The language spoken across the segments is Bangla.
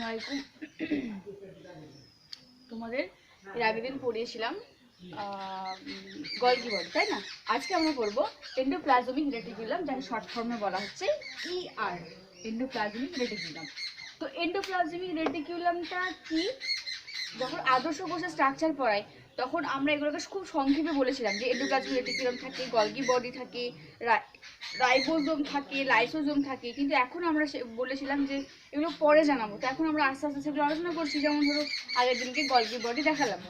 আসসালামু আলাইকুম। তোমাদের এর আগের দিন পড়িয়েছিলাম গলগি বডি, তাই না? আজকে আমরা পড়বো এন্ডোপ্লাজমিক রেটিকুলাম, যাকে শর্ট ফর্মে বলা হচ্ছে ER, এন্ডোপ্লাজমিক রেটিকুলাম। তো এন্ডোপ্লাজমিক রেটিকুলামটা কি? যখন আদর্শ কোষের স্ট্রাকচার পড়াই তখন আমরা এগুলোকে খুব সংক্ষেপে বলেছিলাম যে এন্ডোপ্লাজমিক রেটিকুলাম থাকে, গলগি বডি থাকে, রাইবোজোম থাকে, লাইসোজোম থাকে। কিন্তু এখন আমরা বলেছিলাম যে এগুলো পরে জানাবো, তো এখন আমরা আস্তে আস্তে সেগুলো আলোচনা করছি। যেমন ধরো আগের দিনকে গলগি বডি দেখালাম।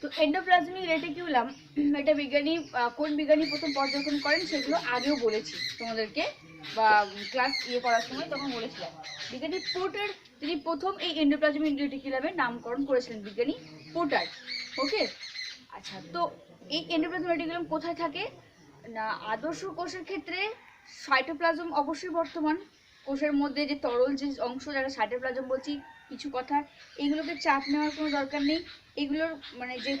তো এন্ডোপ্লাজমিক রেটিকুলাম এটা কোন বিজ্ঞানী প্রথম পর্যবেক্ষণ করেন সেগুলো আগেও বলেছি তোমাদেরকে, বা ক্লাস করার সময় তখন বলেছিলাম। বিজ্ঞানী পোর্টার তিনি প্রথম এই এন্ডোপ্লাজমিক রেটিকুলামের নামকরণ করেছিলেন, বিজ্ঞানী পোর্টার। ওকে, আচ্ছা, তো এই এন্ডোপ্লাজমিক রেটিকুলাম কোথায় থাকে না? আদর্শ কোষের ক্ষেত্রে সাইটোপ্লাজম অবশ্যই বর্তমান। কোষের মধ্যে যে তরল যে অংশ, যারা সাইটোপ্লাজম বলছি, কিছু কথা এইগুলোকে চাপ নেওয়ার কোনো দরকার নেই। এগুলোর মানে যে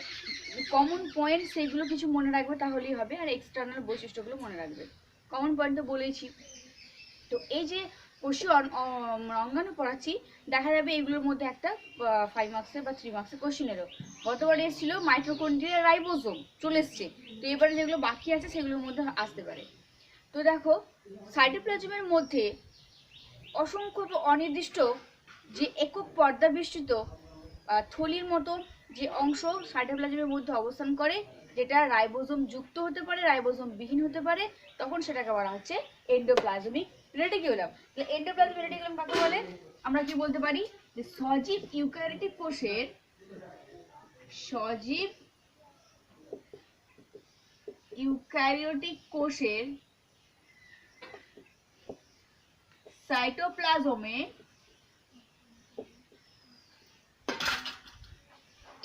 কমন পয়েন্ট সেগুলো কিছু মনে রাখবে তাহলেই হবে, আর এক্সটার্নাল বৈশিষ্ট্যগুলো মনে রাখবে। কমন পয়েন্ট তো বলেইছি। তো এই যে কোষীয় অঙ্গাণু পড়াচ্ছি, দেখা যাবে এগুলোর মধ্যে একটা 5 মার্কসের বা 3 মার্কসের কোশ্চেন এলো। গতবারে এসেছিল মাইটোকন্ড্রিয়া, রাইবোজোম, চলে এসছে। তো এবারে যেগুলো বাকি আছে সেগুলোর মধ্যে আসতে পারে। তো দেখো, সাইটোপ্লাজমের মধ্যে অসংখ্য অনির্দিষ্ট যে একক পর্দা বেষ্টিত থলির মতো যে অংশ সাইটোপ্লাজমের মধ্যে অবস্থান করে, যেটা রাইবোজোম যুক্ত হতে পারে, রাইবোজোম বিহীন হতে পারে, তখন সেটাকে বলা হচ্ছে এন্ডোপ্লাজমিক রেটিকুলাম। এন্ডোপ্লাজমিক রেটিকুলাম কাকে বলে? আমরা কি বলতে পারি যে সজীব ইউক্যারিওটিক কোষের সাইটোপ্লাজমে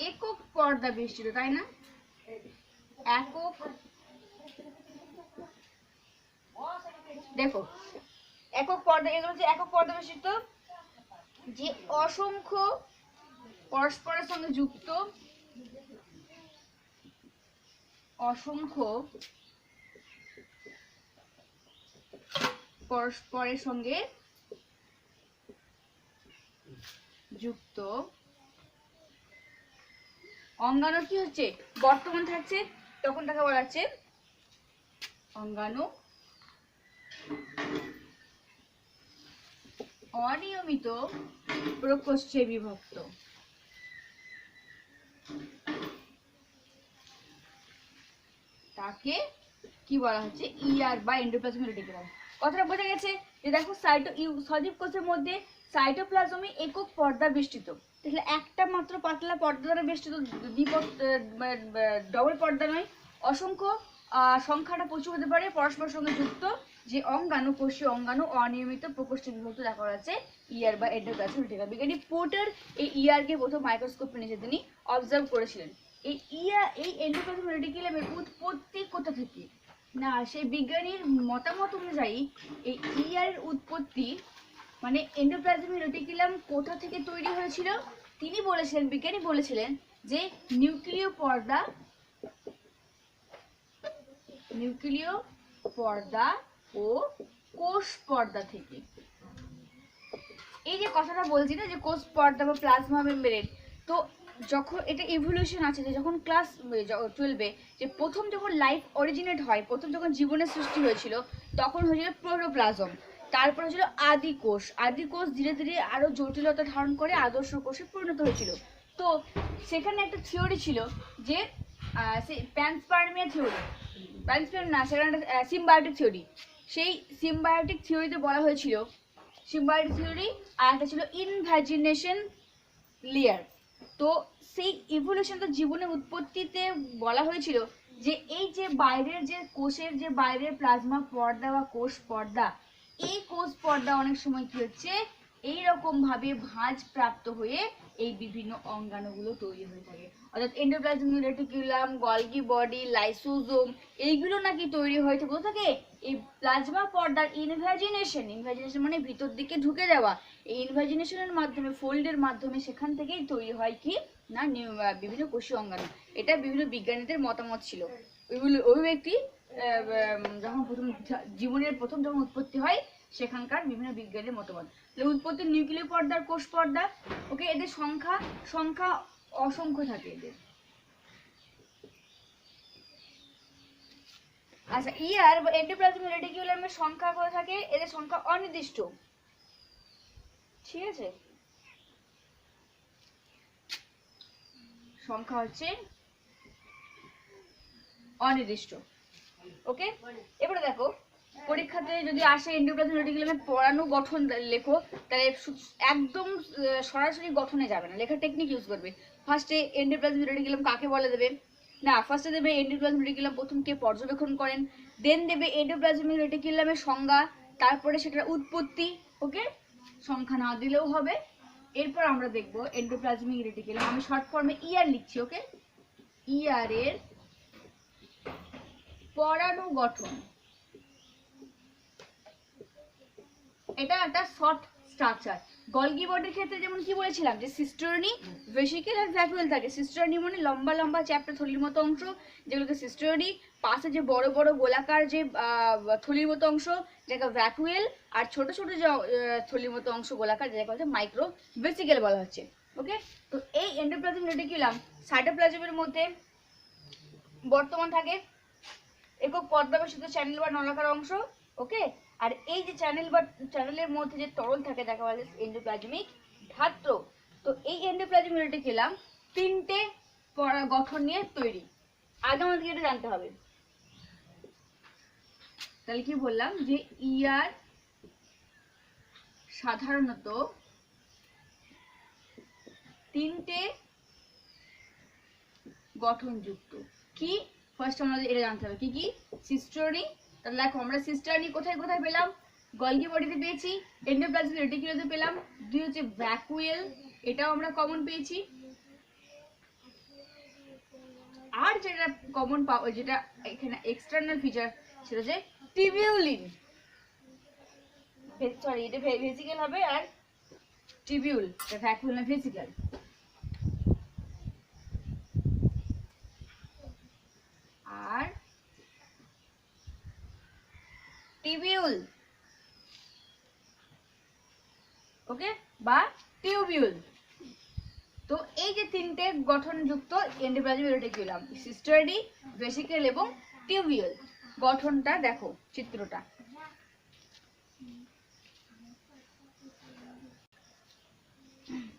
একক পর্দা বেষ্টিত, তাই না? দেখো, একক পর্দা, এগুলো যে একক পর্দা বেষ্টিত, যে অসংখ্য পরস্পরের সঙ্গে যুক্ত অঙ্গাণু কি হচ্ছে বর্তমান থাকছে, তখন তাকে বলা হচ্ছে অঙ্গাণু। অনিয়মিত প্রকোষ্ঠে বিভক্ত, তাকে কি বলা হচ্ছে ER বা এন্ডোপ্লাজমিক রেটিকুলাম। কথাটা বোঝা গেছে? যে দেখো, সজীব কোষের মধ্যে সাইটোপ্লাজমে একক পর্দা বেষ্টিত, তাহলে একটা মাত্র পাতলা পর্দা দ্বারা বেষ্টিত, ডবল পর্দা নয়, অসংখ্য সংখ্যাটা প্রচুর হতে পারে পরস্পরের সঙ্গে যুক্ত যে অঙ্গাণু, কোষীয় অঙ্গাণু অনিয়মিত প্রকোষ্ঠে বিভক্ত, দেখা যাচ্ছে ER বা এন্ডোপ্লাজমিক রেটিকুলাম। বিজ্ঞানী পোর্টার এই ER কে প্রথম মাইক্রোস্কোপে নিচে তিনি অবজার্ভ করেছিলেন। এই এন্ডোপ্লাজমিক রেটিকুলামের উৎপত্তি কোথা থেকে না? সেই বিজ্ঞানীর মতামত অনুযায়ী এই ER এর উৎপত্তি মানে এন্ডোপ্লাজমিক রেটিকুলাম কোথা থেকে তৈরি হয়েছিল, তিনি বলেছিলেন, বিজ্ঞানী বলেছিলেন যে নিউক্লিয় পর্দা ও কোষ পর্দা থেকে। এই যে কথাটা বলছি না, যে কোষ পর্দা বা প্লাজমা মেমব্রেন, তো যখন এটা ইভলিউশন আছে, যে যখন ক্লাস 12-এ যে প্রথম যখন লাইফ অরিজিনেট হয়, প্রথম যখন জীবনের সৃষ্টি হয়েছিল, তখন হয়েছিল প্রোটোপ্লাজম, তারপরে হয়েছিল আদি কোষ ধীরে ধীরে আরো জটিলতা ধারণ করে আদর্শ কোষে পরিণত হয়েছিল। তো সেখানে একটা থিওরি ছিল যে প্যানস্পার্মিয়া থিওরি, সেখানে সিম্বায়োটিক থিওরি। সেই সিম্বায়োটিক থিওরিতে বলা হয়েছিল, সিম্বায়োটিক থিওরি আর একটা ছিল ইনভ্যাজিনেশন লেয়ার। তো সেই ইভলিউশন, তো জীবনের উৎপত্তিতে বলা হয়েছিল যে এই যে বাইরের যে কোষের যে বাইরের প্লাজমা পর্দা বা কোষ পর্দা, এই কোষ পর্দা অনেক সময় কি হচ্ছে এইরকম ভাবে ভাঁজ প্রাপ্ত হয়ে এই বিভিন্ন অঙ্গাণুগুলো তৈরি হয়ে থাকে। অর্থাৎ endoplasmic reticulum, Golgi body, lysosome, এইগুলো নাকি তৈরি হয়েছে কোথা থেকে? এই প্লাজমা পর্দার ইনভ্যাজিনেশন মানে ভিতর দিকে ঢুকে যাওয়া, এই ইনভ্যাজিনেশনের মাধ্যমে, ফোল্ডের মাধ্যমে, সেখান থেকেই তৈরি হয় কি না বিভিন্ন কোষীয় অঙ্গাণু। এটা বিভিন্ন বিজ্ঞানীদের মতামত ছিল, অভিব্যক্তি যখন জীবনের প্রথম যখন উৎপত্তি হয় সেখানকার বিভিন্ন বিজ্ঞানের মতবাদ। উৎপত্তি নিউক্লিয় পর্দা আর কোষ পর্দা। ওকে, এদের সংখ্যা অসংখ্য থাকে এদের। আচ্ছা, ইয়ার বা এন্ডোপ্লাজমিক রেটিকুলামের সংখ্যা কত থাকে? এদের সংখ্যা অনির্দিষ্ট। ঠিক আছে, সংখ্যা হচ্ছে অনির্দিষ্ট। ওকে, এবারে দেখো পরীক্ষাতে যদি আসে এন্ডোপ্লাজমিক রেটিকুলামের পরাণু গঠন লেখো, তাহলে একদম সরাসরি গঠনে যাবে না, লেখার টেকনিক ইউজ করবে। ফার্স্টে এন্ডোপ্লাজমিক রেটিকুলাম কাকে বলে দেবে না, ফার্স্টে দেবে এন্ডোপ্লাজমিক রেটিকুলাম প্রথম কে পর্যবেক্ষণ করেন, দেন দেবে এন্ডোপ্লাজমিক রেটিকুলামের সংজ্ঞা, তারপরে সেটার উৎপত্তি। ওকে, সংখ্যা না দিলেও হবে। এরপর আমরা দেখব এন্ডোপ্লাজমিক রেটিকুলাম, আমি শর্ট ফর্মে ইআর লিখছি। ওকে, ইআর এর পরাণু গঠন। এটা একটা শর্ট স্ট্রাকচার। গলগি বডির ক্ষেত্রে যেমন কি বলেছিলাম যে সিস্টার্নি, ভেসিকেল আর ভ্যাকুয়েল থাকে। সিস্টার্নি মানে লম্বা লম্বা চ্যাপ্টা থলির মতো অংশ, যেগুলোকে সিস্টার্নি। পাশে যে বড় বড় গোলাকার যে থলির মতো অংশ যেটা ভ্যাকুয়েল, আর ছোট ছোট যে থলির মতো অংশ গোলাকার যেটা হচ্ছে মাইক্রো ভেসিকেল বলা হচ্ছে। ওকে, তো এই এন্ডোপ্লাজমিক রেটিকুলাম সাইটোপ্লাজমের মধ্যে বর্তমান থাকে একক পর্দাবেষ্টিত চ্যানেল বা নলাকার অংশ। ওকে, আর এই যে চ্যানেলের মধ্যে যে তরল থাকে দেখা বলে এন্ডোপ্লাজমিক ধাত্র। তো এই এন্ডোপ্লাজমিক রেটিকুলাম তিনটে গঠন নিয়ে তৈরি। আগে আমাদেরকে এটা জানতে হবে। তাহলে কি বললাম যে ইয়ার সাধারণত তিনটে গঠনযুক্ত। কি ফার্স্ট আমাদের এটা জানতে হবে কি কি? সিস্টার্নি। তাহলে দেখো আমরা সিস্টার্নি কোথায় কোথায় পেলাম? গলগি বডিতে পেয়েছি, এন্ডোপ্লাজমিক রেটিকুলামে পেলাম। দুই হচ্ছে ভ্যাকুয়েল, এটাও আমরা কমন পেয়েছি। আর যেটা কমন পাবো, যেটা এখানে এক্সটার্নাল ফিচার, সেটা হচ্ছে টিবিউলিন। সরি, এটা ভেসিকেল হবে, আর টিবিউল এটা ভ্যাকুয়েল না ভেসিকেল। আর টিবিউল, ওকে, বা টিউবিউল। তো এই যে তিনটে গঠনযুক্ত এন্ডোপ্লাজমিক রেটিকুলাম, সিস্টার্নি, ভেসিকেল এবং টিউবিউল। গঠনটা দেখো, চিত্রটা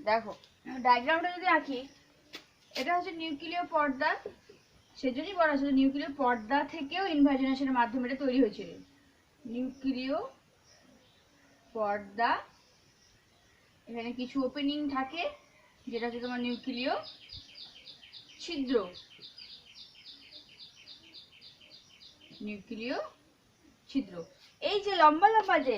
দেখো, ডায়াগ্রামটা যদি আঁকি, এটা হচ্ছে নিউক্লিয় পর্দা। সেজন্যই বলা হচ্ছে নিউক্লিয় পর্দা থেকেও ইনভাজিনেশনের মাধ্যমে এটা তৈরি হয়েছিল। নিউক্লিয় পর্দা, এখানে কিছু ওপেনিং থাকে যেটা হচ্ছে তোমার নিউক্লিয় ছিদ্র। নিউক্লিয় ছিদ্র, এই যে লম্বা লম্বা যে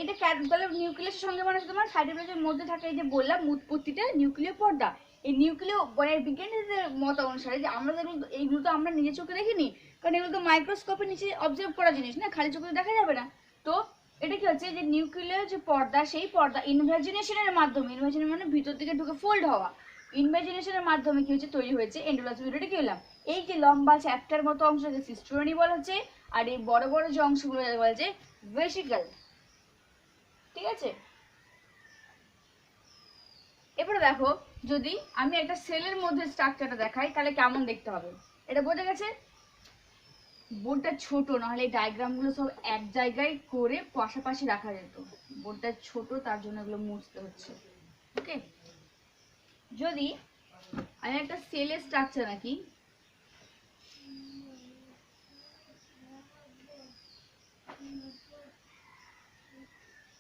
এটা তাহলে নিউক্লিয়াসের সঙ্গে মানে তোমার সাইটোপ্লাজমের মধ্যে থাকে, এই যে বললাম উৎপত্তিটা নিউক্লিয় পর্দা। এই নিউক্লিয় মানে বিজ্ঞানীদের মত অনুসারে যে আমরা এইগুলো তো আমরা নিজে চোখে দেখিনি, কারণ এগুলো তো মাইক্রোস্কোপের নিচে অবজার্ভ করা জিনিস না, খালি চোখে দেখা যাবে না। তো এটা কি হচ্ছে যে নিউক্লিয়ার যে পর্দা, সেই পর্দা ইনভাজিনেশনের মাধ্যমে, ইনভাজিনেশন মানে ভিতর দিকে ঢুকে ফোল্ড হওয়া, ইনভাজিনেশনের মাধ্যমে কি হচ্ছে তৈরি হয়েছে এন্ডোপ্লাজমিক রেটিকুলাম। এই যে লম্বা চ্যাপ্টার মতো অংশকে সিস্টার্নি বলা হচ্ছে, আর এই বড় বড় যে অংশগুলো বলা হচ্ছে ভেসিকেল। ঠিক আছে, এবারে দেখো যদি আমি একটা সেলের মধ্যে স্ট্রাকচারটা দেখাই তাহলে কেমন দেখতে হবে, এটা বোঝা গেছে? বোর্ডটা ছোট, নাহলে এই ডায়াগ্রামগুলো সব এক জায়গায় করে পাশাপাশি রাখা যেত। বোর্ডটা ছোট, তার জন্য এগুলো মুছতে হচ্ছে। ওকে, যদি আমি একটা সেলের স্ট্রাকচার আঁকি,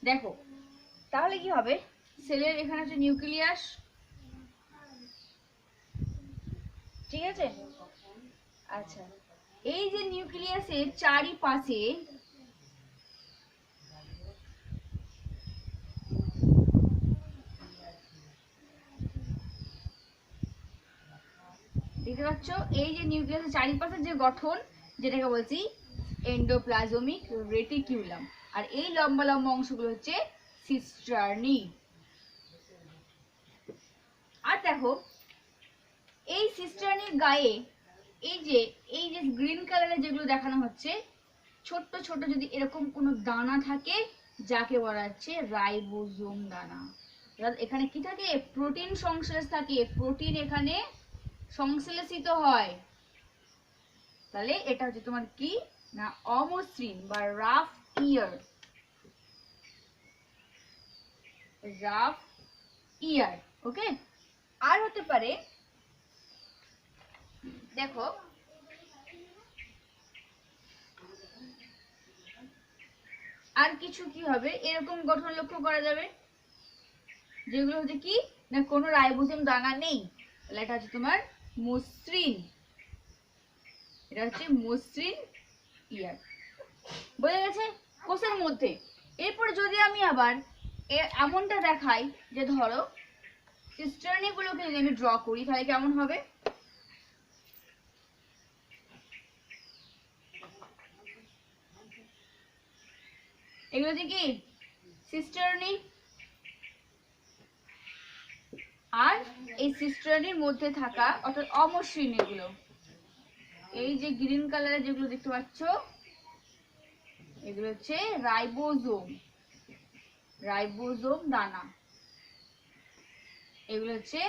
দেখো তাহলে কি হবে? সেলের এখানে হচ্ছে নিউক্লিয়াস, ঠিক আছে? আচ্ছা, এই যে নিউক্লিয়াসের চারিপাশে দেখতে পাচ্ছ, এই যে নিউক্লিয়াসের চারিপাশে যে গঠন, যেটাকে বলছি এন্ডোপ্লাজমিক রেটিকুলাম, আর এই লম্বা লম্বা অংশগুলো হচ্ছে সিস্টার্নি। আর দেখো এই সিস্টার্নির গায়ে এই যে গ্রিন কালারের যেগুলো দেখানো হচ্ছে, ছোট্ট ছোট যদি এরকম কোনো দানা থাকে, যাকে বলা হচ্ছে রাইবোজোম দানা। এখানে কি থাকে? প্রোটিন সংশ্লেষ থাকে, প্রোটিন এখানে সংশ্লেষিত হয়। তাহলে এটা হচ্ছে তোমার কি না অমসৃণ বা রাফ ইয়ার, রাফ ইয়ার। ওকে, আর হতে পারে দেখো আর কিছু কি হবে, এরকম গঠন লক্ষ্য করা যাবে যেগুলো হচ্ছে কি না কোনো রাইবোজোম দানা নেই। তাহলে এটা হচ্ছে তোমার মসৃণ, এটা হচ্ছে মসৃণ ইয়ার। বোঝা গেছে কোষের মধ্যে। এরপরে যদি আমি আবার এমনটা দেখাই যে ধরো সিস্টার্নিগুলোকে যদি আমি ড্র করি, তাহলে কেমন হবে? এগুলো হচ্ছে কি সিস্টার্নি, আর এই সিস্টার্নির মধ্যে থাকা অর্থাৎ অমসৃণ এগুলো, এই যে গ্রিন কালারের যেগুলো দেখতে পাচ্ছ, এগুলো হচ্ছে রাইবোজোম, রাইবোজোম দানা। এগুলো হচ্ছে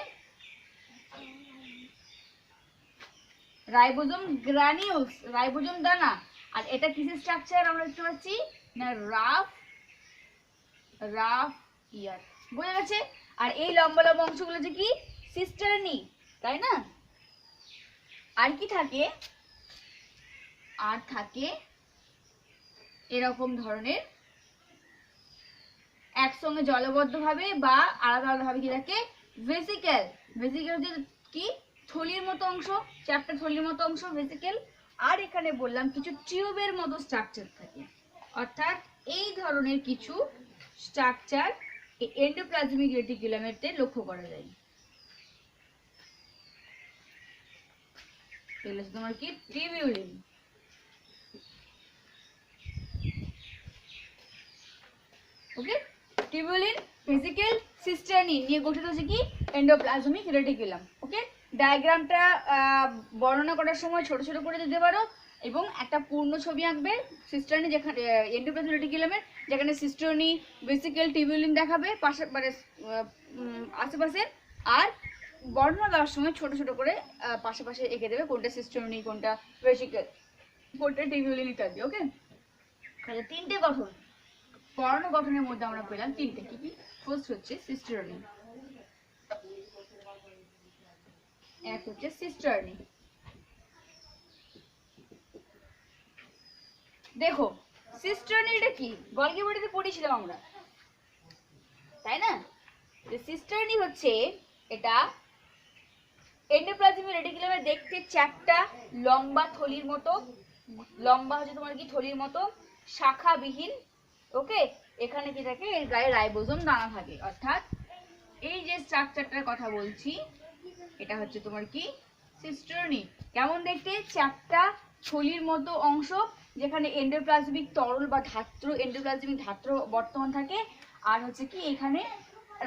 রাইবোজোম গ্রানিউলস, রাইবোজোম দানা। আর এটা কিসের স্ট্রাকচার আমরা দেখতে পাচ্ছি না রাফ, রাফ ইয়ার। বোঝা গেছে? আর এই লম্বা লম্বা অংশগুলো যে কি সিস্টার্নি, তাই না? আর কি থাকে? আর থাকে এরকম ধরনের একসঙ্গে জলবদ্ধভাবে বা আলাদা আলাদা ভাবে কি থাকে ভেসিকেল। ভেসিকেল যে কি থলির মতো অংশ, চ্যাপ্টার থলির মতো অংশ ভেসিকেল। আর এখানে বললাম কিছু টিউবের মতো স্ট্রাকচার থাকে, অর্থাৎ এই ধরনের কিছু স্ট্রাকচার এন্ডোপ্লাজমিক রেটিকুলামেতে লক্ষ্য করা যায়। এগুলো তোমার কি টিউবিউলিন। ওকে, টিউবিউলিন, ভেসিকেল, সিস্টার্নি নিয়ে গঠিত হচ্ছে কি এন্ডোপ্লাজমিক রেটিকুলাম। ওকে, ডায়াগ্রামটা বর্ণনা করার সময় ছোট ছোট করে দিতে পারো এবং একটা পূর্ণ ছবি আঁকবে সিস্টার্নি, যেখানে এন্ডোপ্লাজমিক রেটিকুলামের যেখানে সিস্টার্নি, ভেসিকেল, টিউবিউলিন দেখাবে পাশে মানে আশেপাশে। আর বর্ণনা দেওয়ার সময় ছোট ছোট করে পাশে পাশে এঁকে দেবে কোনটা সিস্টার্নি, কোনটা ভেসিকেল, কোনটা টিউবিউলিন ইত্যাদি। ওকে, তাহলে তিনটে গঠন পর্ণ গঠনের মধ্যে আমরা পেলাম তিনটে। কি কি? ফার্স্ট হচ্ছে সিস্টার্নি, এক হচ্ছে সিস্টার্নি। দেখো সিস্টার্নিটা কি গলগি বডিতে পড়েছিলাম আমরা, তাই না? যে সিস্টার্নি হচ্ছে এটা এন্ডোপ্লাজমিক রেটিকুলামের দেখতে চ্যাপ্টা লম্বা থলির মতো, লম্বা হচ্ছে তোমার কি থলির মতো, শাখাবিহীন। ওকে, এখানে কি থাকে এর গায়ে রাইবোজোম দানা থাকে, অর্থাৎ এই যে স্ট্রাকচারটার কথা বলছি এটা হচ্ছে তোমার কি সিস্টার্নি। কেমন দেখতে? চ্যাপ্টা থলির মতো অংশ যেখানে এন্ডোপ্লাজমিক তরল বা ধাত্র, এন্ডোপ্লাজমিক ধাত্র বর্তমান থাকে। আর হচ্ছে কি এখানে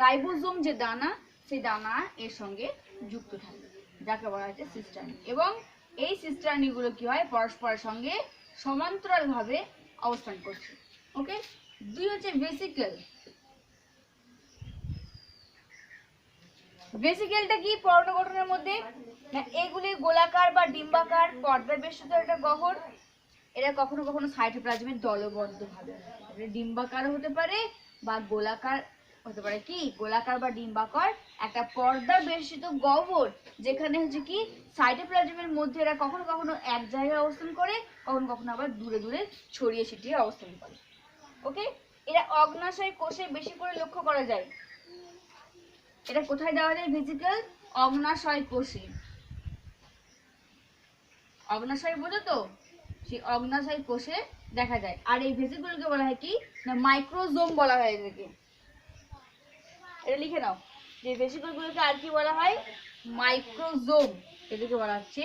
রাইবোজোম যে দানা, সেই দানা এর সঙ্গে যুক্ত থাকে, যাকে বলা হচ্ছে সিস্টার্নি। এবং এই সিস্টার্নিগুলো কি হয় পরস্পরের সঙ্গে সমান্তরালভাবে অবস্থান করছে। ওকে, দুই হচ্ছে ভেসিকেল। ভেসিকেলটা কি পর্ণ গঠনের মধ্যে না এগুলি গোলাকার বা ডিম্বাকার পর্দা বেষ্টিত একটা গহ্বর। এরা কখনো কখনো সাইটোপ্লাজমের দলবদ্ধভাবে ডিম্বাকার হতে পারে বা গোলাকার হতে পারে। কি গোলাকার বা ডিম্বাকার একটা পর্দা বেষ্টিত গহ্বর, যেখানে হচ্ছে কি সাইটোপ্লাজমের মধ্যে এরা কখনো কখনো এক জায়গায় অবস্থান করে, কখনো কখনো আবার দূরে দূরে ছড়িয়ে ছিটিয়ে অবস্থান করে। ওকে, এরা অগ্নাশয় কোষে বেশি করে লক্ষ্য করা যায়। এটা কোথায় দেওয়া যায়? ভেসিকেল অগ্নাশয় কোষে। অগ্নাশয় বোঝো তো, সেই অগ্নাশয় কোষে দেখা যায়। আর এই ভেসিকেলকে বলা হয় কি না মাইক্রোজোম বলা হয় এদেরকে। এটা লিখে নাও যে ভেসিকেলগুলোকে আর কি বলা হয়? মাইক্রোজোম। এদেরকে বলা হচ্ছে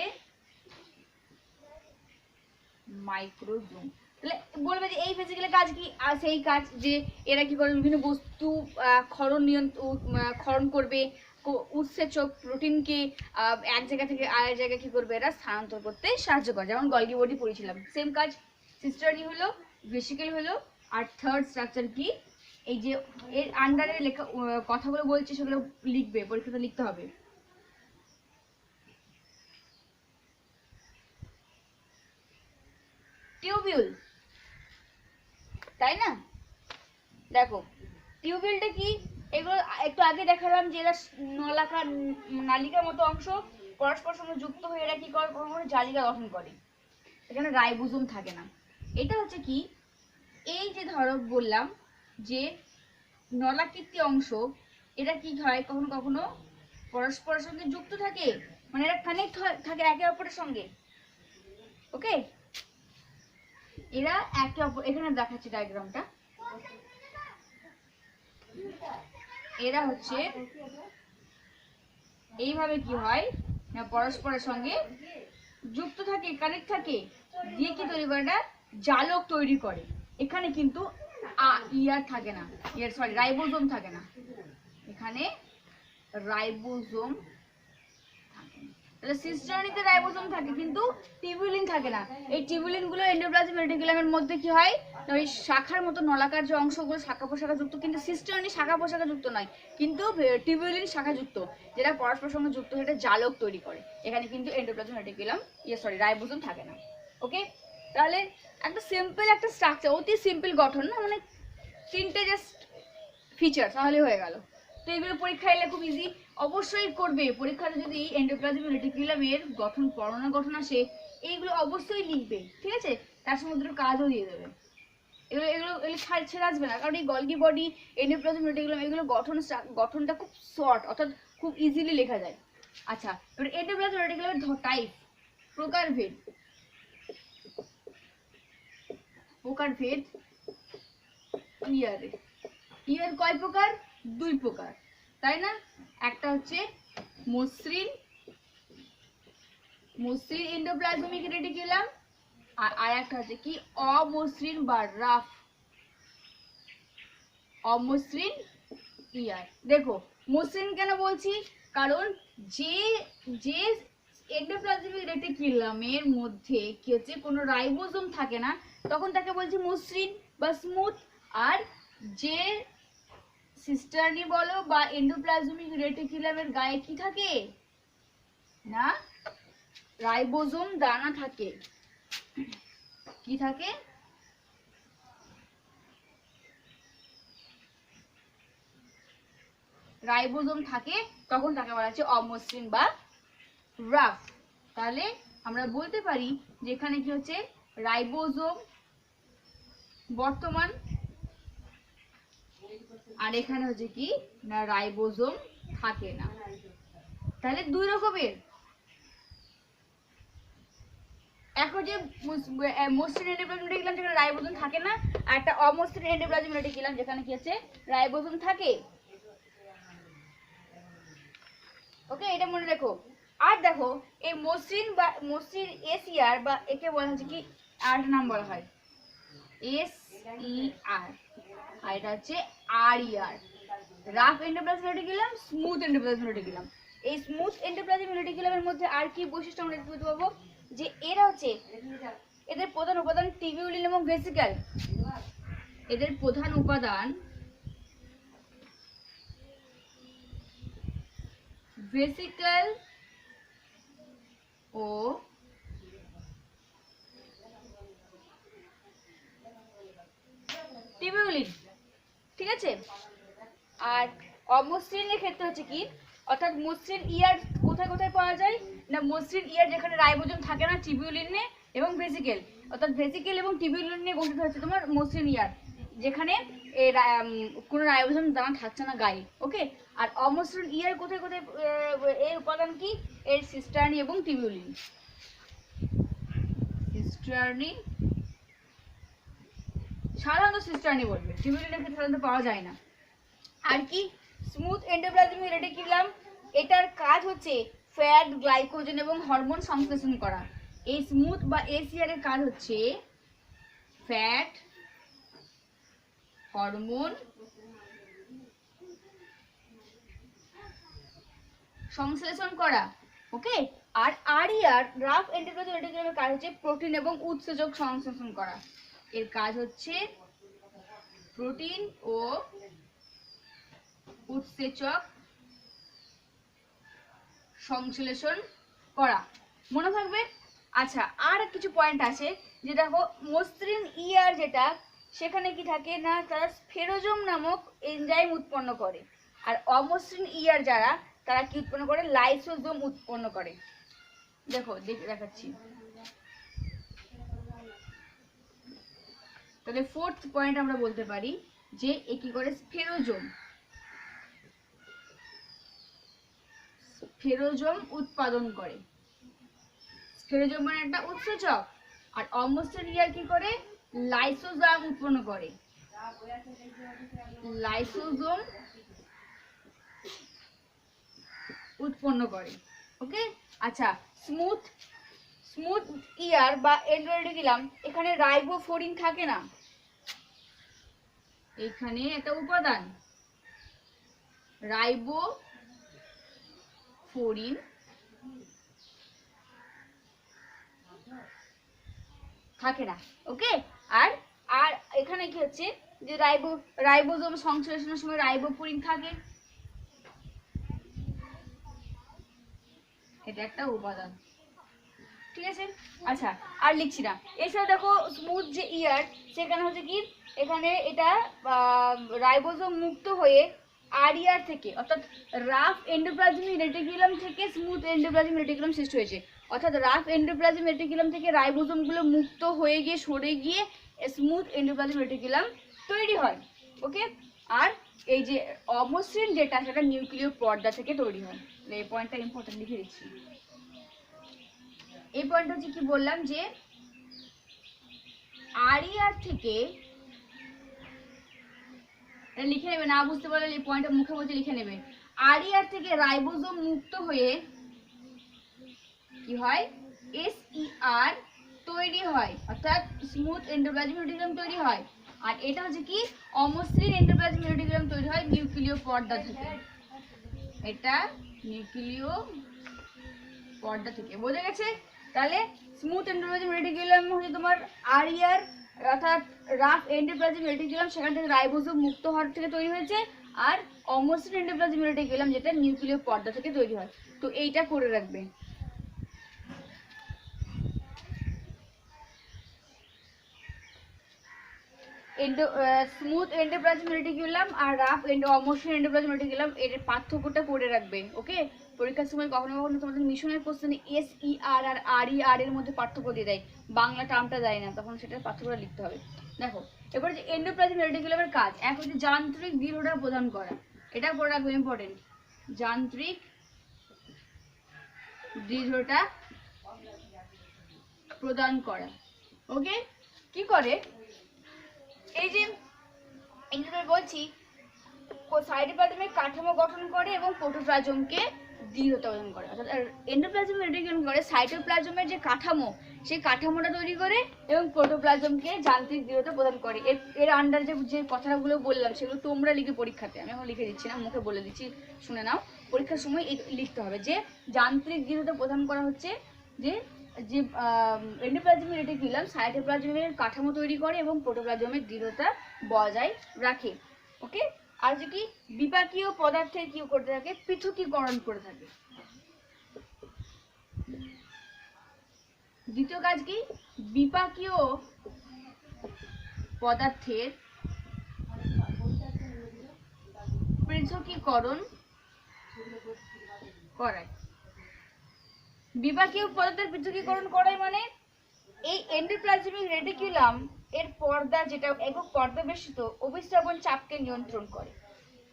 মাইক্রোজোম। তাহলে বলবে যে এই ভেসিকেলের কাজ কি? আর সেই কাজ যে এরা কি করে বিভিন্ন বস্তু ক্ষরণ করবে, উৎসেচক প্রোটিনকে এক জায়গা থেকে আরেক জায়গায় কি করবে, এরা স্থানান্তর করতে সাহায্য করে, যেমন গলগি বডি পড়েছিলাম সেম কাজ। সিস্টার্নি হলো, ভেসিকেল হলো, আর থার্ড স্ট্রাকচার কি, এই যে এর আন্ডারে লেখা কথাগুলো বলছি সেগুলো লিখবে, পরীক্ষাতে লিখতে হবে। টিউবিউল, তাই না? দেখো টিউবিউলটা কি, এগুলো একটু আগে দেখালাম যে এরা নলাকার নালিকার মতো অংশ পরস্পর সঙ্গে যুক্ত হয়ে এরা কি করে, কখনো জালিকা গঠন করে, এখানে রাইবোজোম থাকে না। এটা হচ্ছে কি, এই যে ধরো বললাম যে নলাকৃতি অংশ, এটা কি হয়, কখনো কখনো পরস্পরের সঙ্গে যুক্ত থাকে, মানে এরা কানেক্ট থাকে একে অপরের সঙ্গে। ওকে, এরা একে অপর, এখানে দেখাচ্ছি ডায়াগ্রামটা, এরা হচ্ছে এইভাবে কি হয় না, পরস্পরের সঙ্গে যুক্ত থাকে, কানেক্ট থাকে, দিয়ে কি তৈরি করে, না জালক তৈরি করে। এখানে কিন্তু ইয়ার থাকে না, ইয়ার সরি রাইবোজোম থাকে না, এখানে রাইবোজোম থাকে না। তাহলে সিস্টার্নিতে রাইবোজোম থাকে কিন্তু টিউবুলিন থাকে না। এই টিউবুলিন গুলো এন্ডোপ্লাজমিক রেটিকুলামের মধ্যে কি হয়, ওই শাখার মতো নলাকার যে অংশগুলো শাখা প্রশাখা যুক্ত, কিন্তু সিস্টার্নি শাখা প্রশাখা যুক্ত নয়, কিন্তু টিউবুলিন শাখা যুক্ত, যেটা পরস্পর সঙ্গে যুক্ত হয়ে জালক তৈরি করে। এখানে কিন্তু এন্ডোপ্লাজমিক রেটিকুলাম রাইবোজোম থাকে না। ওকে, তাহলে একটা সিম্পল একটা স্ট্রাকচার, অতি সিম্পল গঠন না, মানে তিনটে জাস্ট ফিচার, তাহলে হয়ে গেল। তো এগুলো পরীক্ষা এলে খুব ইজি, অবশ্যই করবে পরীক্ষাতে যদি এন্ডোপ্লাজমিক রেটিকুলামের গঠন বর্ণনা গঠন আসে, এইগুলো অবশ্যই লিখবে, ঠিক আছে? তার সঙ্গে দুটো কাজও দিয়ে দেবে। এগুলো এগুলো এগুলো ছেড়ে আসবে না, কারণ এই গলগি বডি, এন্ডোপ্লাজমিক রেটিকুলাম, এগুলো গঠনটা খুব শর্ট, অর্থাৎ খুব ইজিলি লেখা যায়। আচ্ছা, এবার এন্ডোপ্লাজমিক রেটিকুলামের টাইপ, প্রকারভেদ, প্রকারভেদ ইয়ারে, ইয়ার কয় প্রকার, দুই প্রকার, তাই না? একটা হচ্ছে মসৃণ, মসৃণ এন্ডোপ্লাজমিক রেটিকুলাম, আর একটা হচ্ছে কি অমসৃণ বা রাফ, অমসৃণ ইয়ার। দেখো মসৃণ কেন বলছি, কারণ যে যে এন্ডোপ্লাজমিক রেটিকুলামের মধ্যে কি হচ্ছে কোনো রাইবোজোম থাকে না, তখন তাকে বলছি মসৃণ বা স্মুথ। আর যে সিস্টার্নি বলো বা এন্ডোপ্লাজমিক রেটিকুলামের গায়ে কি থাকে না, রাইবোজোম দানা থাকে, কি থাকে, রাইবোজোম থাকে, তখন তাকে বলা হচ্ছে অমসৃণ বা রাফ। তাহলে আমরা বলতে পারি যে এখানে কি হচ্ছে রাইবোজোম বর্তমান, আর এখানে হচ্ছে কি না রাইবোজোম থাকে না। তাহলে দুই রকমের, এখন যে মসৃণ এন্ডোপ্লাজমিক রেটিকুলাম যেখানে রাইবোজোম থাকে না, আর একটা অমসৃণ এন্ডোপ্লাজমিক রেটিকুলাম যেখানে কি আছে রাইবোজোম থাকে। ওকে, এটা মনে রেখো। আর দেখো এই মসৃণ বা মসৃণ এসইআর বা একে বলা হচ্ছে কি আর নাম বলা হয় এস ই আর, আর এটা হচ্ছে R E R, rough endoplasmic reticulum, smooth endoplasmic reticulum. এই স্মুথ এন্ডোপ্লাজমিক রেটিকুলামের মধ্যে আর কি বৈশিষ্ট্য আমরা দেখতে পাবো, যে এরা হচ্ছে এদের প্রধান উপাদান টিউবিউলিন এবং ভেসিকল, এদের প্রধান উপাদান ভেসিকল ও টিউবিউলিন, ঠিক আছে? আর অমসৃণের ক্ষেত্রে হচ্ছে কি, অর্থাৎ মসৃণ ইয়ার কোথায় কোথায় পাওয়া যায় না, মসৃণ ইয়ার যেখানে রাইবোজোম থাকে না টিউবিউলিনে এবং ভেসিকেল, অর্থাৎ ভেসিকেল এবং টিউবিউলিন নিয়ে গঠিত হচ্ছে তোমার মসৃণ ইয়ার, যেখানে কোনো রাইবোজোম দানা থাকছে না গায়ে। ওকে, আর অমসৃণ ইয়ার কোথায় কোথায়, এর উপাদান কি, এর সিস্টার্নি এবং টিউবিউলিন, সিস্টার্নি, সাধারণত সিস্টার্নি বলবে, টিউবিউলিনের ক্ষেত্রে সাধারণত পাওয়া যায় না। আর কি স্মুথ এন্ডোপ্লাজমিক রেটিকুলাম, এটার কাজ হচ্ছে ফ্যাট, গ্লাইকোজেন এবং হরমোন সংশ্লেষণ করা। এই স্মুথ বা এসিআর এর কাজ হচ্ছে ফ্যাট, হরমোন সংশ্লেষণ করা, ওকে। আর আরইআর রাফ এন্ডোপ্লাজমিক রেটিকুলামের কাজ হচ্ছে প্রোটিন এবং উৎসেচক সংশ্লেষণ করা। এর কাজ হচ্ছে প্রোটিন ও উৎসেচক সংশ্লেষণ করা, মনে থাকবে। আচ্ছা, আর কিছু পয়েন্ট আছে, যে দেখো মসৃণ ইআর যেটা, সেখানে কি থাকে না, তারা স্ফেরোজোম নামক এনজাইম উৎপন্ন করে। আর অমসৃণ ইআর যারা, তারা কি উৎপন্ন করে, লাইসোজোম উৎপন্ন করে। দেখো দেখাচ্ছি। তাহলে ফোর্থ পয়েন্ট আমরা বলতে পারি যে এ কি করে, স্ফেরোজোম উৎপাদন করে। স্ফেরোজোম মানে একটা উৎসেচক, আর অমসৃণ ইআর কি করে, লাইসোজোম উৎপন্ন করে। লাইসোজোম উৎপন্ন করে, ওকে। আচ্ছা, স্মুথ ইআর বা এন্ডোরেটিকুলাম, এখানে রাইবোফোরিন থাকে না, এখানে একটা উপাদান রাইবোফোরিন থাকে না, ওকে। আর আর এখানে কি হচ্ছে, যে রাইবোজোম সংশ্লেষণের সময় রাইবোফোরিন থাকে, এটা একটা উপাদান, ঠিক আছে। আচ্ছা, আর লিখছি না। এছাড়া দেখো স্মুথ যে ইআর, সেখানে হচ্ছে কি, এখানে এটা রাইবোজোম মুক্ত হয়ে আরইআর থেকে, অর্থাৎ রাফ এন্ডোপ্লাজমিক রেটিকুলাম থেকে স্মুথ এন্ডোপ্লাজমিক রেটিকুলাম সৃষ্টি হয়েছে। অর্থাৎ রাফ এন্ডোপ্লাজমিক রেটিকুলাম থেকে রাইবোজোমগুলো মুক্ত হয়ে গিয়ে সরে গিয়ে স্মুথ এন্ডোপ্লাজমিক রেটিকুলাম তৈরি হয়, ওকে। আর এই যে অমসৃণ যেটা, সেটা নিউক্লিয় পর্দা থেকে তৈরি হয়। এই পয়েন্টটা ইম্পর্টেন্ট, লিখে দিচ্ছি। এই পয়েন্ট হচ্ছে কি বললাম, যে আরইআর থেকে, এটা লিখে নেবে, না বুঝতে পারলে এই পয়েন্টটা মুখে বলতে লিখে নেবে। আরইআর থেকে রাইবোজোম মুক্ত হয়ে কি হয়, এসইআর তৈরি হয়, অর্থাৎ স্মুথ এন্ডোপ্লাজমিক রেটিকুলাম তৈরি হয়। আর এটা হচ্ছে কি, অমসৃণ এন্ডোপ্লাজমিক রেটিকুলাম তৈরি হয় নিউক্লিয় পর্দা থেকে। এটা নিউক্লিয় পর্দা থেকে, বোঝা গেছে। তাহলে স্মুথ এন্ডোপ্লাজমিক রেটিকুলাম হচ্ছে তোমার আরইআর, অর্থাৎ রাফ এন্ডোপ্লাজমিক রেটিকুলাম, সেখান থেকে রাইবোজোম মুক্ত হওয়ার থেকে তৈরি হয়েছে। আর অমসৃণ এন্ডোপ্লাজমিক রেটিকুলাম যেটা নিউক্লিয় পর্দা থেকে তৈরি হয়। তো এইটা করে রাখবে। স্মুথ এন্ডোপ্লাজমিক রেটিকুলাম আর রাফ অমসৃণ এন্ডোপ্লাজমিক রেটিকুলাম, এর পার্থক্যটা করে রাখবে, ওকে। পরীক্ষার সময় কখনো কখনো তোমাদের মিশনের কোশ্চেনে এসইআর আর আরইআর এর মধ্যে পার্থক্য দিয়ে দেয়, বাংলা টার্মটা দেয় না, তখন সেটার পার্থক্যটা লিখতে হবে। দেখো এবার যে এন্ডোপ্লাজমিক রেটিকুলামের কাজ, এক হচ্ছে যান্ত্রিক দৃঢ়তা প্রদান করা, এটা করে রাখবে, ইম্পর্টেন্ট। যান্ত্রিক দৃঢ়তা প্রদান করা, ওকে। কি করে, এই যে বলছি, সাইটোপ্লাজমের কাঠামো গঠন করে এবং প্রোটোপ্লাজমকে দৃঢ়তা প্রদান করে। অর্থাৎ এন্ডোপ্লাজমিক রেটিকুলাম করে সাইটোপ্লাজমের যে কাঠামো, সেই কাঠামোটা তৈরি করে এবং প্রোটোপ্লাজমকে যান্ত্রিক দৃঢ়তা প্রদান করে। এর আন্ডার যে কথাগুলো বললাম, সেগুলো তোমরা লিখে পরীক্ষাতে, আমি এখন লিখে দিচ্ছি না, মুখে বলে দিচ্ছি, শুনে নাও। পরীক্ষার সময় লিখতে হবে যে যান্ত্রিক দৃঢ়তা প্রদান করা হচ্ছে যে এন্ডোপ্লাজমিক রেটিকুলাম সাইটোপ্লাজমের কাঠামো তৈরি করে এবং প্রোটোপ্লাজমের দৃঢ়তা বজায় রাখে, ওকে। আর যে কি, বিপাকীয় পদার্থের কি করতে থাকে, পৃথকীকরণ করে থাকে। দ্বিতীয় কাজ কি, বিপাকীয় পদার্থের পৃথকীকরণ করায়। বিপাকীয় পদার্থের পৃথকীকরণ করায় মানে, এই এন্ডোপ্লাজমিক রেটিকুলাম এর পর্দা, যেটা একক পর্দা বেষ্টিত, অভিস্রাবণ চাপকে নিয়ন্ত্রণ করে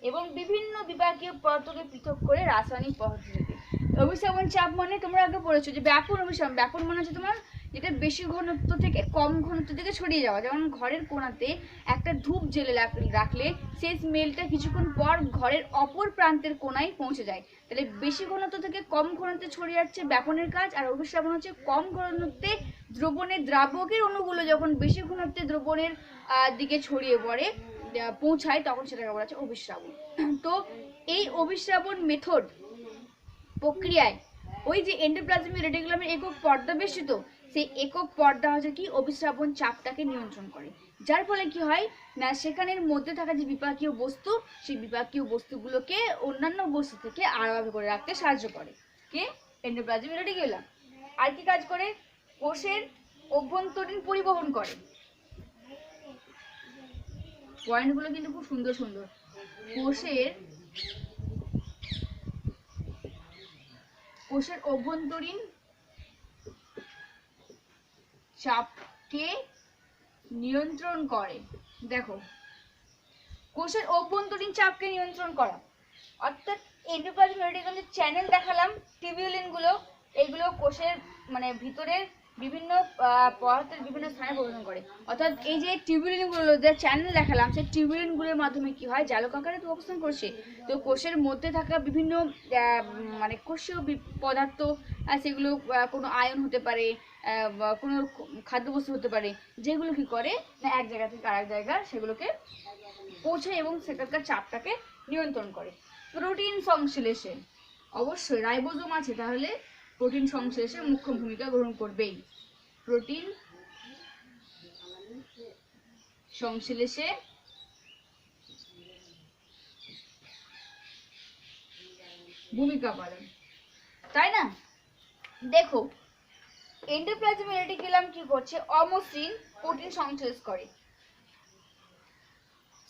এবং বিভিন্ন বিপাকীয় পদার্থকে পৃথক করে রাসায়নিক পদ্ধতিতে। অভিস্রাবণ চাপ মানে তোমরা আগে পড়েছো যে ব্যাপন অভিস্রাবণ, ব্যাপন মানে হচ্ছে তোমার যেটা বেশি ঘনত্ব থেকে কম ঘনত্ব থেকে ছড়িয়ে যাওয়া। যেমন ঘরের কোণাতে একটা ধূপ জেলে রাখলে সেই স্মেলটা কিছুক্ষণ পর ঘরের অপর প্রান্তের কোণায় পৌঁছে যায়। তাহলে বেশি ঘনত্ব থেকে কম ঘনত্বে ছড়িয়ে যাচ্ছে ব্যাপনের কাজ, আর অভিস্রাবণ হচ্ছে কম ঘনত্বে দ্রবণের দ্রাবকের অণুগুলো যখন বেশি ঘনত্বে দ্রবণের দিকে ছড়িয়ে পড়ে পৌঁছায়, তখন সেটাকে বলা হচ্ছে অভিস্রাবণ। তো এই অভিস্রাবণ মেথড প্রক্রিয়ায় ওই যে এন্ডোপ্লাজমিক রেটিকুলামের একক পর্দা বেষ্টিত, সেই একক পর্দা হচ্ছে কি অভিস্রাবণ চাপটাকে নিয়ন্ত্রণ করে, যার ফলে কি হয় না সেখানের মধ্যে থাকা যে বিপাকীয় বস্তু, সেই বিপাকীয় বস্তুগুলোকে অন্যান্য বস্তু থেকে আলাদা করে রাখতে সাহায্য করে কে এন্ডোপ্লাজমিক রেটিকুলাম। আর কি কাজ করে, কোষের অভ্যন্তরীণ পরিবহন করে। পয়েন্টগুলো কিন্তু খুব সুন্দর সুন্দর। কোষের অভ্যন্তরীণ চাপকে নিয়ন্ত্রণ করে। দেখো, কোষের অভ্যন্তরীণ চাপকে নিয়ন্ত্রণ করা অর্থাৎ এন্ডোপ্লাজমিক রেটিকুলামের চ্যানেল দেখালাম, টিউবিউলিন গুলো, এগুলো কোষের মানে ভিতরের বিভিন্ন পদার্থের বিভিন্ন স্থানে প্রদর্শন করে। অর্থাৎ এই যে টিউবিউলিন গুলো যে চ্যানেল দেখালাম, সেই টিউবিউলিন গুলোর মাধ্যমে কি হয়, জালক আকারে তো অবস্থান করছে, তো কোষের মধ্যে থাকা বিভিন্ন মানে কোষীয় পদার্থ, সেগুলো কোনো আয়ন হতে পারে, কোনো খাদ্যবস্তু হতে পারে, যেগুলো কি করে না এক জায়গা থেকে আরেক জায়গায় সেগুলোকে পৌঁছায় এবং সেখানকার চাপটাকে নিয়ন্ত্রণ করে। প্রোটিন সংশ্লেষে অবশ্যই রাইবোজোম আছে, তাহলে প্রোটিন সংশ্লেষে মুখ্য ভূমিকা গ্রহণ করবেই। প্রোটিন সংশ্লেষে ভূমিকা পালন, তাই না? দেখো, এন্ডোপ্লাজমিক রেটিকুলাম কি করছে, অমসৃণ প্রোটিন সংশ্লেষ করে।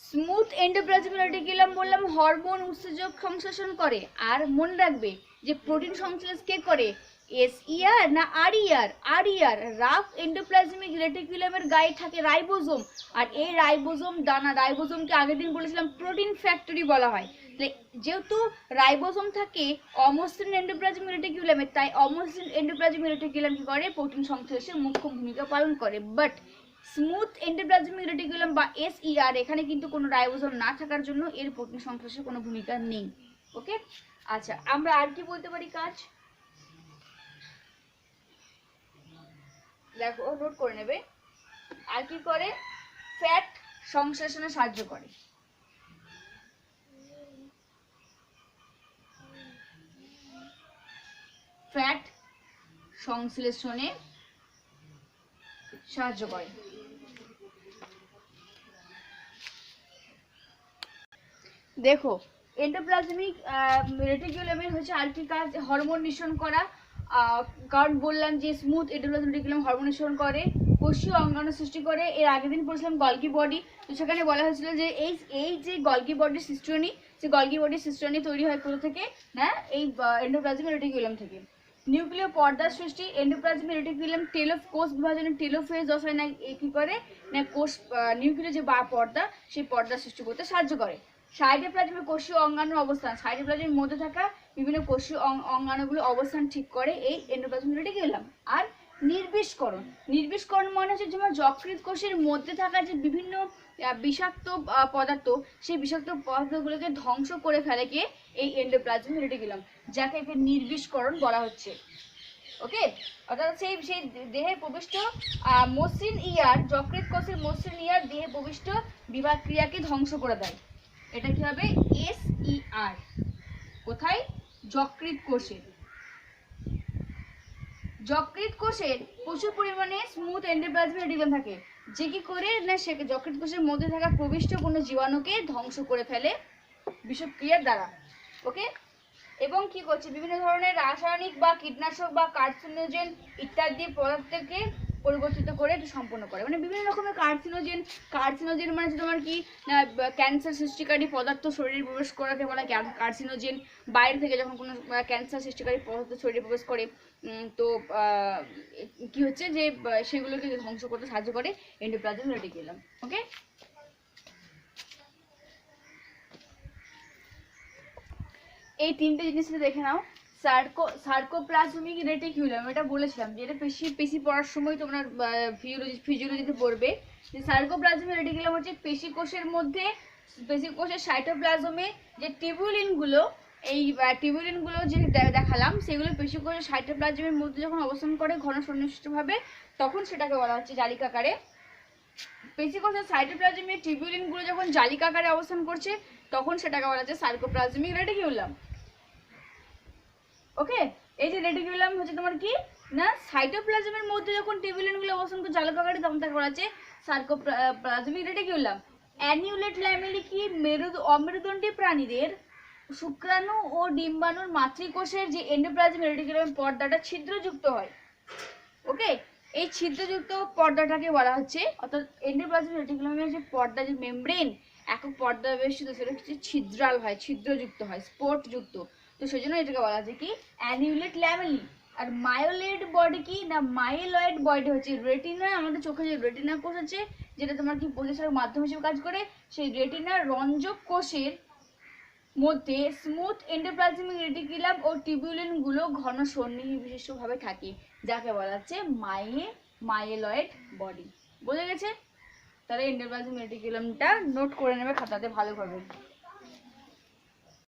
স্মুথ এন্ডোপ্লাজমিক রেটিকুলাম বললাম হরমোন উৎসেচক সংশ্লেষণ করে। আর মনে রাখবে যে প্রোটিন সংশ্লেষ কে করে, এসইআর না আরইআর? আরইআর। রাফ এন্ডোপ্লাজমিক রেটিকুলামের গায়ে থাকে রাইবোজোম, আর এই রাইবোজোম দানা, রাইবোজোমকে আগের দিন বলেছিলাম প্রোটিন ফ্যাক্টরি বলা হয়। যেহেতু রাইবোজোম থাকে অমসৃণ এন্ডোপ্লাজমিক রেটিকুলামে, তাই অমসৃণ এন্ডোপ্লাজমিক রেটিকুলাম কি করে, প্রোটিন সংশ্লেষে মুখ্য ভূমিকা পালন করে। বাট স্মুথ এন্ডোপ্লাজমিক রেটিকুলাম বা এসইআর, এখানে কিন্তু কোনো রাইবোজোম না থাকার জন্য এর প্রোটিন সংশ্লেষে কোনো ভূমিকা নেই। ওকে, আচ্ছা আমরা আর কি বলতে পারি কাজ, দেখো নোট করে নেবে। আর কি করে, ফ্যাট সংশ্লেষণে সাহায্য করে। ফ্যাট সংশ্লেষণে সাহায্য করে। দেখো, এন্ডোপ্লাজমিক রেটিকুলামের হচ্ছে আর কি কাজ, হরমোন নিঃসরণ করা। কারণ বললাম যে স্মুথ এন্ডোপ্লাজমিক রেটিকুলাম হরমোন নিঃসরণ করে, কোষীয় অঙ্গাণু সৃষ্টি করে। এর আগের দিন পড়ছিলাম গলগি বডি, তো সেখানে বলা হয়েছিল যে এই যে গলগি বডির সিস্টোনি, সেই গলগি বডির সিস্টোনি তৈরি হয় কোথা থেকে না, এই এন্ডোপ্লাজমিক রেটিকুলাম থেকে। নিউক্লিয় পর্দার সৃষ্টি, এন্ডোপ্লাজমিক রেটিকুলাম কোষ বিভাজনের টেলোফেজ দশায় না কি করে না কোষ নিউক্লিয় যে পর্দা, সেই পর্দা সৃষ্টি করতে সাহায্য করে। সাইটোপ্লাজমের কোষীয় অঙ্গাণুর অবস্থান, সাইটোপ্লাজমের মধ্যে থাকা বিভিন্ন কোষীয় অঙ্গাণুগুলো অবস্থান ঠিক করে এই এন্ডোপ্লাজমিক রেটিকুলাম। আর নির্বিষকরণ, নির্বিষকরণ মানে হচ্ছে যেমন যকৃৎ কোষের মধ্যে থাকা যে বিভিন্ন বিষাক্ত পদার্থ, সেই বিষাক্ত পদার্থগুলোকে ধ্বংস করে ফেলে কে, এই এন্ডোপ্লাজমিক রেটিকুলাম, যাকে একে নির্বিষকরণ বলা হচ্ছে। ওকে, অর্থাৎ সেই সেই দেহে প্রবিষ্ট মসৃণ ইয়ার, যকৃৎ কোষের মসৃণ ইয়ার দেহে প্রবিষ্ট বিভাগ ক্রিয়াকে ধ্বংস করে দেয়। এটা কি হবে, এসইআর। কোথায়, যকৃৎ কোষে। যকৃৎ কোষের প্রচুর পরিমাণে স্মুথ এন্ডোপ্লাজমিক রেটিকুলাম থাকে, যে কি করে না সে যকৃৎ কোষের মধ্যে থাকা প্রবিষ্ট কোনো জীবাণুকে ধ্বংস করে ফেলে বিষক্রিয়ার দ্বারা। ওকে, এবং কি করছে, বিভিন্ন ধরনের রাসায়নিক বা কীটনাশক বা কার্সিনোজেন ইত্যাদি পদার্থকে পরিবর্তিত করে এটা সম্পন্ন করে। মানে বিভিন্ন রকমের কার্সিনোজেন মানে হচ্ছে তোমার কি ক্যান্সার সৃষ্টিকারী পদার্থ শরীরে প্রবেশ করাকে বলা হয় কার্সিনোজেন। বাইরে থেকে যখন কোনো ক্যান্সার সৃষ্টিকারী পদার্থ শরীরে প্রবেশ করে, তো কি হচ্ছে যে সেগুলোকে ধ্বংস করতে সাহায্য করে এন্ডোপ্লাজমিক রেটিকুলাম। ওকে, এই তিনটে জিনিসটা দেখে নাও। সার্কোপ্লাজমিক রেটিকুলাম, এটা বলেছিলাম যে এটা পেশি পড়ার সময় তোমরা ফিজিওলজিতে পড়বে যে সার্কোপ্লাজমিক রেটিকুলাম হচ্ছে পেশি কোষের মধ্যে, পেশি কোষের সাইটোপ্লাজমে যে টিউবুলিনগুলো, এই টিউবুলিনগুলো যে দেখালাম, সেগুলো পেশি কোষের সাইটোপ্লাজমের মধ্যে যখন অবস্থান করে ঘন সন্নিবিষ্টভাবে, তখন সেটাকে বলা হচ্ছে জালিকাকারে। পেশি কোষের সাইটোপ্লাজমের টিউবুলিনগুলো যখন জালিকাকারে অবস্থান করছে, তখন সেটাকে বলা হচ্ছে সার্কোপ্লাজমিক রেটিকুলাম। ওকে, এই যে রেটিকুলাম হচ্ছে তোমার কি না সাইটোপ্লাজমের মধ্যে যখন টিউবুলিনগুলো অবস্থান করে জালকাকারী তখন তাকে বলা হচ্ছে সার্কোপ্লাজমিক রেটিকুলাম। অ্যানিউলেট ল্যামেলি কি অমেরুদণ্ডী প্রাণীদের শুক্রাণু ও ডিম্বাণুর মাতৃকোষের যে এন্ডোপ্লাজমিক রেটিকুলাম পর্দাটা ছিদ্রযুক্ত হয়। ওকে, এই ছিদ্রযুক্ত পর্দাটাকে বলা হচ্ছে, অর্থাৎ এন্ডোপ্লাজমিক রেটিকুলামের যে পর্দা, যে মেমব্রেন একক পর্দা বেষ্টিত, সেটা হচ্ছে ছিদ্রাল হয়, ছিদ্রযুক্ত হয়, স্পটযুক্ত। তো সেই জন্য এটাকে বলা হচ্ছে কি অ্যানিউলেট ল্যামেলি। আর মায়োলেট বডি কি না মাইলয়েড বডি হচ্ছে রেটিনা, আমাদের চোখে যে রেটিনা কোষ আছে যেটা তোমার কি পরিষ্কার মাধ্যম হিসেবে কাজ করে, সেই রেটিনার রঞ্জক কোষের মধ্যে স্মুথ এন্ডোপ্লাজমিক রেটিকুলাম ও টিউবুলিন গুলো ঘন সন্নিবিষ্ট থাকে, যাকে বলা হচ্ছে মাইলয়েড বডি। বোঝা গেছে? তাহলে এন্ডোপ্লাজমিক রেটিকুলামটা নোট করে নেবে খাতাতে ভালোভাবে।